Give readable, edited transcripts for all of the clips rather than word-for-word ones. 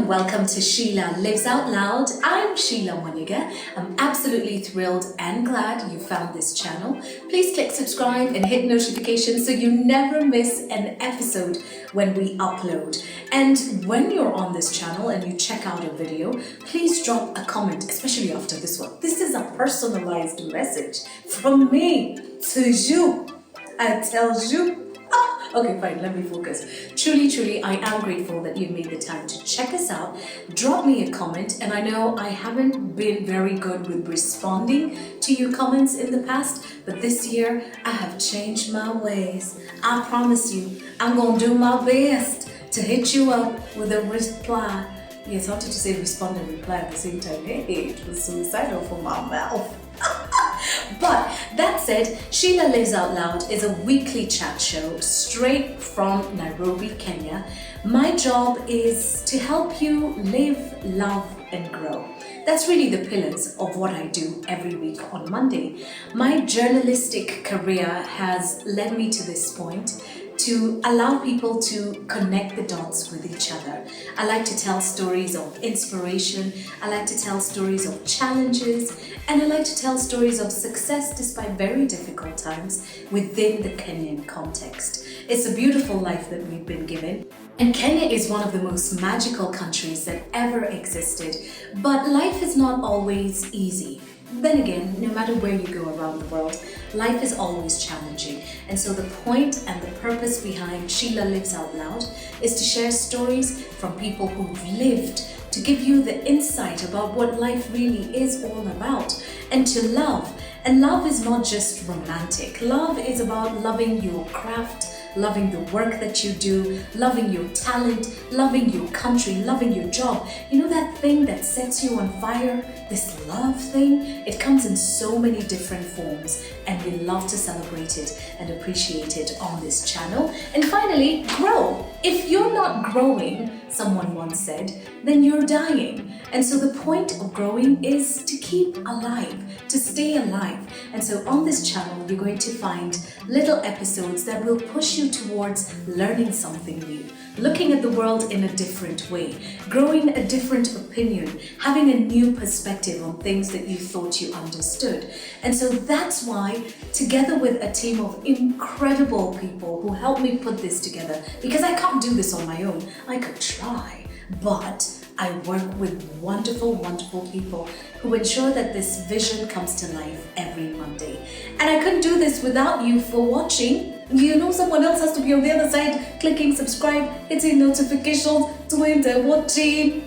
and welcome to Sheila Lives Out Loud. I'm Sheila Moniga. I'm absolutely thrilled and glad you found this channel. Please click subscribe and hit notifications so you never miss an episode when we upload. And when you're on this channel and you check out a video, please drop a comment, especially after this one. This is a personalized message from me to you. I tell you. Okay, fine, let me focus. Truly, I am grateful that you made the time to check us out. Drop me a comment, and I know I haven't been very good with responding to your comments in the past, but this year I have changed my ways. I promise you, I'm gonna do my best to hit you up with a reply. Yes, I wanted to say respond and reply at the same time. Hey, it was suicidal for my mouth. But that said, Sheila Lives Out Loud is a weekly chat show straight from Nairobi, Kenya. My job is to help you live, love, and grow. That's really the pillars of what I do every week on Monday. My journalistic career has led me to this point to allow people to connect the dots with each other. I like to tell stories of inspiration, I like to tell stories of challenges, and I like to tell stories of success despite very difficult times within the Kenyan context. It's a beautiful life that we've been given. And Kenya is one of the most magical countries that ever existed, but life is not always easy. Then again, no matter where you go around the world, life is always challenging. And so the point and the purpose behind Sheila Lives Out Loud is to share stories from people who've lived, to give you the insight about what life really is all about, and to love. And love is not just romantic. Love is about loving your craft, loving the work that you do, loving your talent, loving your country, loving your job. You know that thing that sets you on fire? This love thing? It comes in so many different forms, and we love to celebrate it and appreciate it on this channel. And finally, grow. If you're not growing, someone once said, then you're dying. And so the point of growing is to keep alive, to stay alive. And so on this channel, you're going to find little episodes that will push you towards learning something new, looking at the world in a different way, growing a different opinion, having a new perspective on things that you thought you understood. And so that's why, together with a team of incredible people who helped me put this together, because I can't do this on my own, I could try, but I work with wonderful people who ensure that this vision comes to life every Monday. And I couldn't do this without you for watching. You know, someone else has to be on the other side, clicking subscribe, hitting notifications, doing the watching,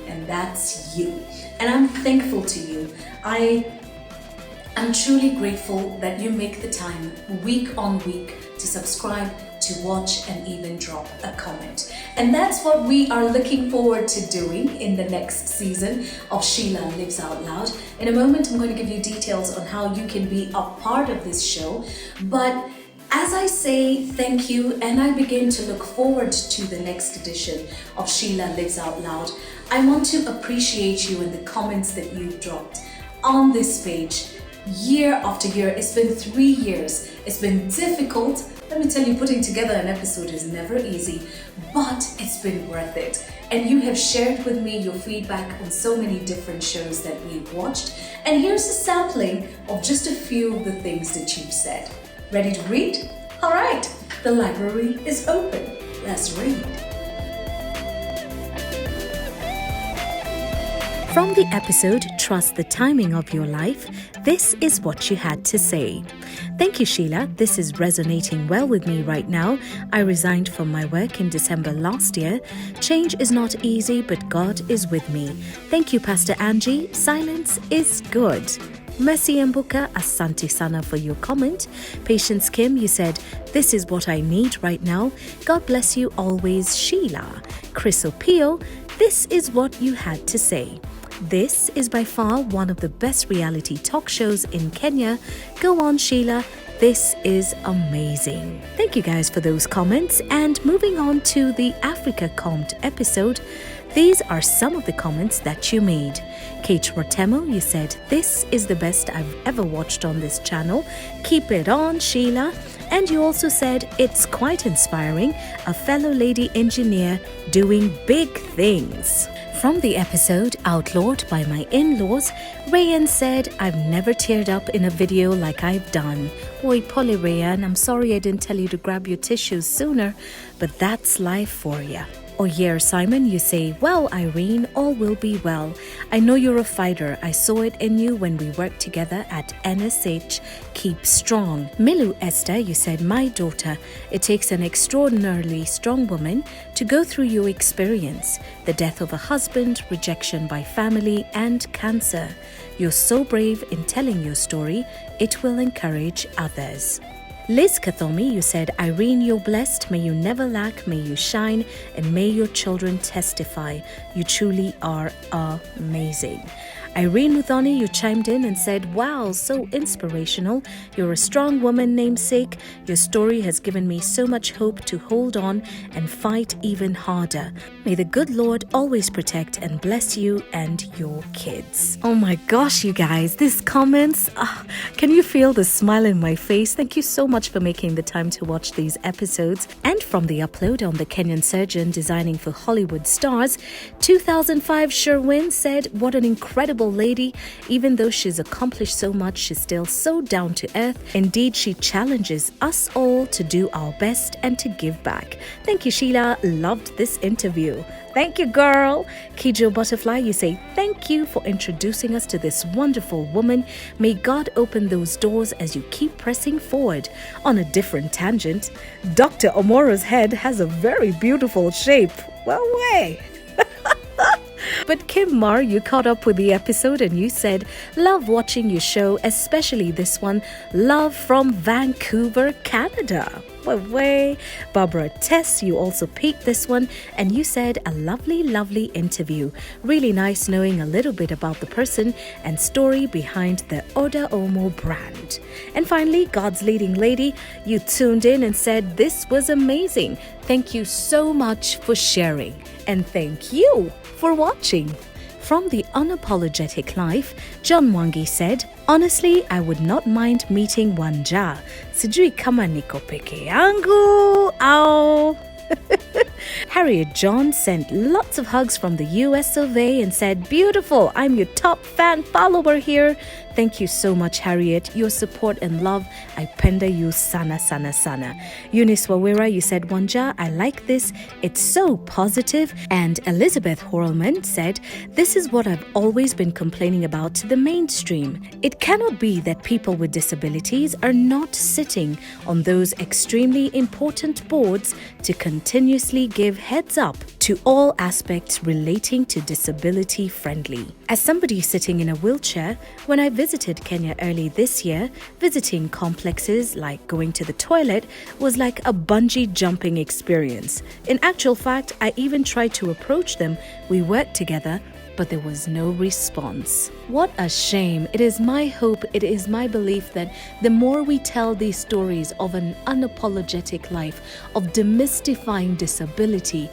and that's you. And I'm thankful to you. I'm truly grateful that you make the time week on week to subscribe, to watch, and even drop a comment. And that's what we are looking forward to doing in the next season of Sheila Lives Out Loud. In a moment, I'm going to give you details on how you can be a part of this show. But as I say thank you and I begin to look forward to the next edition of Sheila Lives Out Loud, I want to appreciate you in the comments that you've dropped on this page. Year after year, it's been 3 years. It's been difficult. Let me tell you, putting together an episode is never easy, but it's been worth it. And you have shared with me your feedback on so many different shows that we've watched. And here's a sampling of just a few of the things that you've said. Ready to read? All right, the library is open. Let's read. From the episode Trust the Timing of Your Life, this is what you had to say. Thank you, Sheila. This is resonating well with me right now. I resigned from my work in December last year. Change is not easy, but God is with me. Thank you, Pastor Angie. Silence is good. Mercy Mbuka, asante sana for your comment. Patience Kim, you said, this is what I need right now. God bless you always, Sheila. Chris Opio, this is what you had to say. This is by far one of the best reality talk shows in Kenya. Go on, Sheila. This is amazing. Thank you guys for those comments. And moving on to the Africa Comped episode, These are some of the comments that you made. Kate Rotemo, you said, "This is the best I've ever watched on this channel. Keep it on, Sheila." And you also said, "It's quite inspiring, a fellow lady engineer doing big things." From the episode Outlawed by My In-Laws, Rayan said, "I've never teared up in a video like I've done." Oi, Polly Rayan, I'm sorry I didn't tell you to grab your tissues sooner, but that's life for ya. Oh yeah, Simon, you say, "Well, Irene, all will be well. I know you're a fighter. I saw it in you when we worked together at NSH. Keep strong." Milu Esther, you said, "My daughter, it takes an extraordinarily strong woman to go through your experience. The death of a husband, rejection by family, and cancer. You're so brave in telling your story. It will encourage others." Liz Kathomi, you said, "Irene, you're blessed. May you never lack, may you shine, and may your children testify. You truly are amazing." Irene Muthoni, you chimed in and said, "Wow, so inspirational. You're a strong woman, namesake. Your story has given me so much hope to hold on and fight even harder. May the good Lord always protect and bless you and your kids." Oh my gosh, you guys, these comments, can you feel the smile in my face? Thank you so much for making the time to watch these episodes. And from the upload on the Kenyan surgeon designing for Hollywood stars, 2005 Sherwin said, "What an incredible lady. Even though she's accomplished so much, she's still so down to earth. Indeed, she challenges us all to do our best and to give back." Thank you, Sheila. Loved this interview. Thank you, girl. Kijo Butterfly, you say, "Thank you for introducing us to this wonderful woman. May God open those doors as you keep pressing forward." On a different tangent, Dr. Omora's head has a very beautiful shape. Well, way. But Kim Mar, you caught up with the episode and you said, "Love watching your show, especially this one. Love from Vancouver, Canada." Way. Barbara Tess, you also peeped this one and you said, "A lovely, lovely interview. Really nice knowing a little bit about the person and story behind the Oda Omo brand." And finally, God's leading lady, you tuned in and said, "This was amazing. Thank you so much for sharing." And thank you for watching. From the Unapologetic Life, John Mwangi said, "Honestly, I would not mind meeting Wanja. Sijui kama niko peke yangu au." Harriet John sent lots of hugs from the US of A and said, "Beautiful, I'm your top fan follower here." Thank you so much, Harriet. Your support and love, I penda you sana sana sana. Eunice Wawira, you said, "Wanja, I like this. It's so positive." And Elizabeth Horlman said, "This is what I've always been complaining about to the mainstream. It cannot be that people with disabilities are not sitting on those extremely important boards to continuously give heads up to all aspects relating to disability friendly." As somebody sitting in a wheelchair, when I visited Kenya early this year, visiting complexes like going to the toilet was like a bungee jumping experience. In actual fact, I even tried to approach them. We worked together, but there was no response. What a shame. It is my hope, it is my belief that the more we tell these stories of an unapologetic life, of demystifying disability,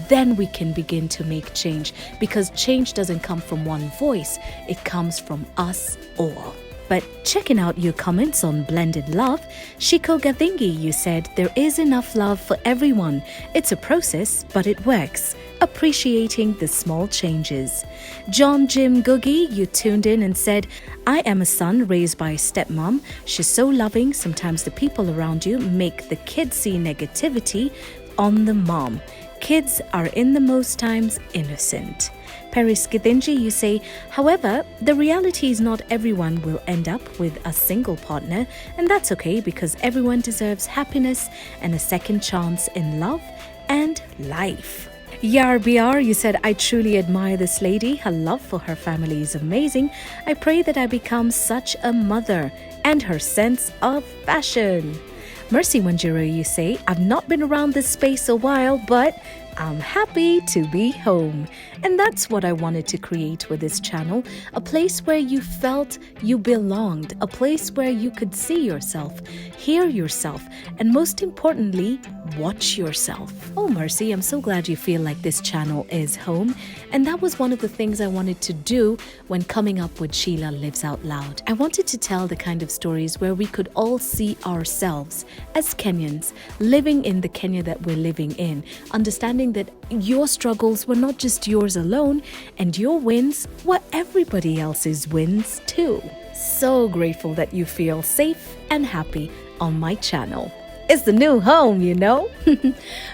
then we can begin to make change, because change doesn't come from one voice, it comes from us all. But checking out your comments on Blended Love, Shiko Gathingi, you said, "There is enough love for everyone. It's a process, but it works. Appreciating the small changes." John Jim Googie, you tuned in and said, "I am a son raised by a stepmom. She's so loving. Sometimes the people around you make the kids see negativity on the mom. Kids are in the most times innocent." Paris Githinji, you say, "However, the reality is not everyone will end up with a single partner, and that's okay because everyone deserves happiness and a second chance in love and life." Yar BR, you said, "I truly admire this lady. Her love for her family is amazing. I pray that I become such a mother, and her sense of fashion." Mercy Wanjiro, you say, "I've not been around this space a while, but I'm happy to be home. And that's what I wanted to create with this channel, a place where you felt you belonged, a place where you could see yourself, hear yourself, and most importantly, watch yourself. Oh, Mercy, I'm so glad you feel like this channel is home. And that was one of the things I wanted to do when coming up with Sheila Lives Out Loud. I wanted to tell the kind of stories where we could all see ourselves as Kenyans, living in the Kenya that we're living in, understanding that your struggles were not just yours alone, and your wins were everybody else's wins too. So grateful that you feel safe and happy on my channel. It's the new home, you know.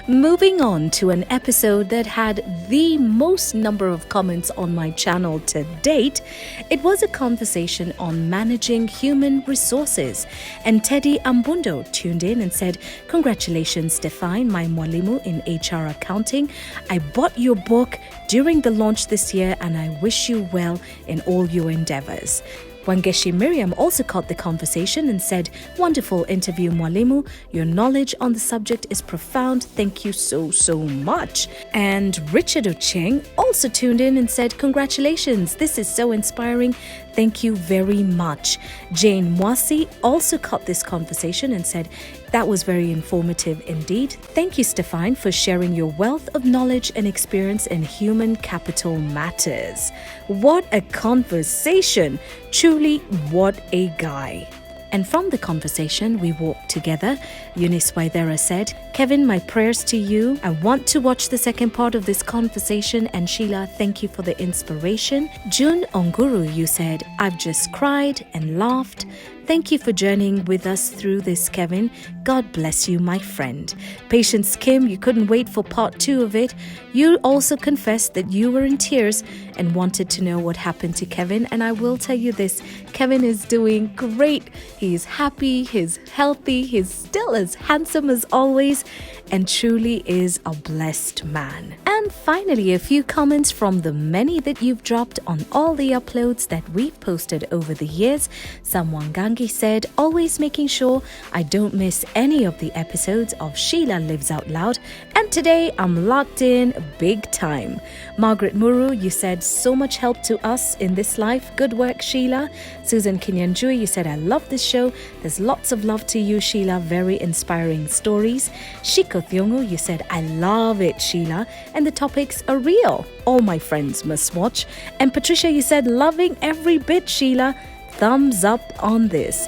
Moving on to an episode that had the most number of comments on my channel to date, it was a conversation on managing human resources. And Teddy Ambundo tuned in and said, "Congratulations, Stefan, my mwalimu in HR accounting. I bought your book during the launch this year and I wish you well in all your endeavors." Wangeshi Miriam also caught the conversation and said, "Wonderful interview, Mwalimu. Your knowledge on the subject is profound. Thank you so much." And Richard Ocheng also tuned in and said, "Congratulations. This is so inspiring. Thank you very much." Jane Mwasi also caught this conversation and said, "That was very informative indeed. Thank you, Stefan, for sharing your wealth of knowledge and experience in human capital matters." What a conversation! Truly, what a guy. And from the conversation, we walked together. Eunice Waithera said, "Kevin, my prayers to you. I want to watch the second part of this conversation. And Sheila, thank you for the inspiration." June Onguru, you said, "I've just cried and laughed. Thank you for journeying with us through this, Kevin. God bless you, my friend." Patience Kim, you couldn't wait for part 2 of it. You also confessed that you were in tears and wanted to know what happened to Kevin. And I will tell you this, Kevin is doing great. He's happy, he's healthy, he's still as handsome as always, and truly is a blessed man. And finally, a few comments from the many that you've dropped on all the uploads that we've posted over the years. Someone Gangi said, "Always making sure I don't miss any of the episodes of Sheila Lives Out Loud, and today I'm locked in big time." Margaret Muru, you said, "So much help to us in this life. Good work, Sheila." Susan Kinyanjui, you said, "I love this show. There's lots of love to you, Sheila. Very inspiring stories." Shiko Thiongo, you said, "I love it, Sheila, and the topics are real. All my friends must watch." And Patricia, you said, "Loving every bit, Sheila. Thumbs up on this."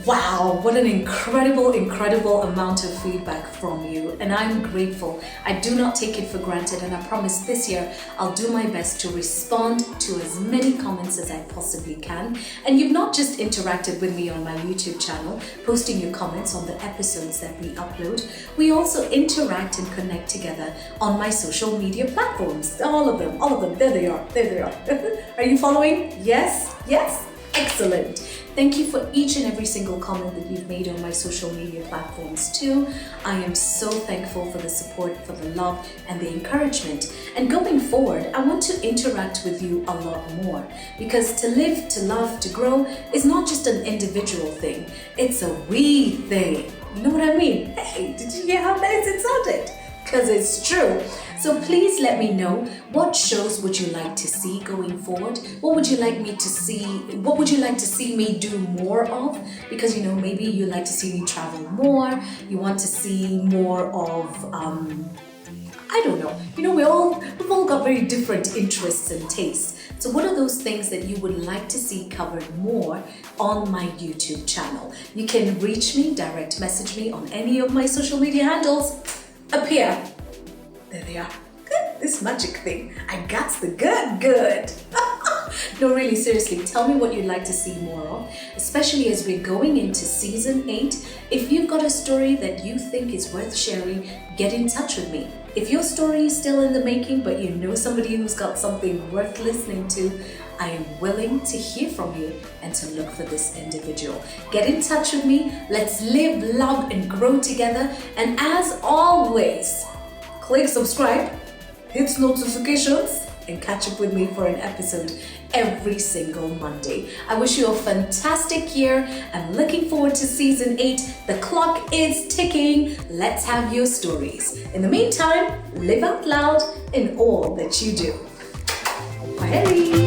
Wow, what an incredible amount of feedback from you, and I'm grateful. I do not take it for granted, and I promise this year I'll do my best to respond to as many comments as I possibly can. And you've not just interacted with me on my YouTube channel, posting your comments on the episodes that we upload. We also interact and connect together on my social media platforms. All of them, there they are. Are you following? Yes? Excellent. Thank you for each and every single comment that you've made on my social media platforms too. I am so thankful for the support, for the love and the encouragement. And going forward, I want to interact with you a lot more, because to live, to love, to grow is not just an individual thing. It's a we thing. You know what I mean? Hey, did you hear how nice it sounded? Because it's true. So please let me know, what shows would you like to see going forward? What would you like to see me do more of? Because, you know, maybe you like to see me travel more, you want to see more of I don't know. You know, we've all got very different interests and tastes. So what are those things that you would like to see covered more on my YouTube channel? You can reach me, direct message me on any of my social media handles. Up here. There they are. This magic thing. I got the good. No, really, seriously, tell me what you'd like to see more of, especially as we're going into season 8. If you've got a story that you think is worth sharing, get in touch with me. If your story is still in the making, but you know somebody who's got something worth listening to, I am willing to hear from you and to look for this individual. Get in touch with me. Let's live, love, and grow together. And as always, click subscribe, hit notifications, and catch up with me for an episode every single Monday. I wish you a fantastic year. I'm looking forward to season 8. The clock is ticking. Let's have your stories. In the meantime, live out loud in all that you do. Bye.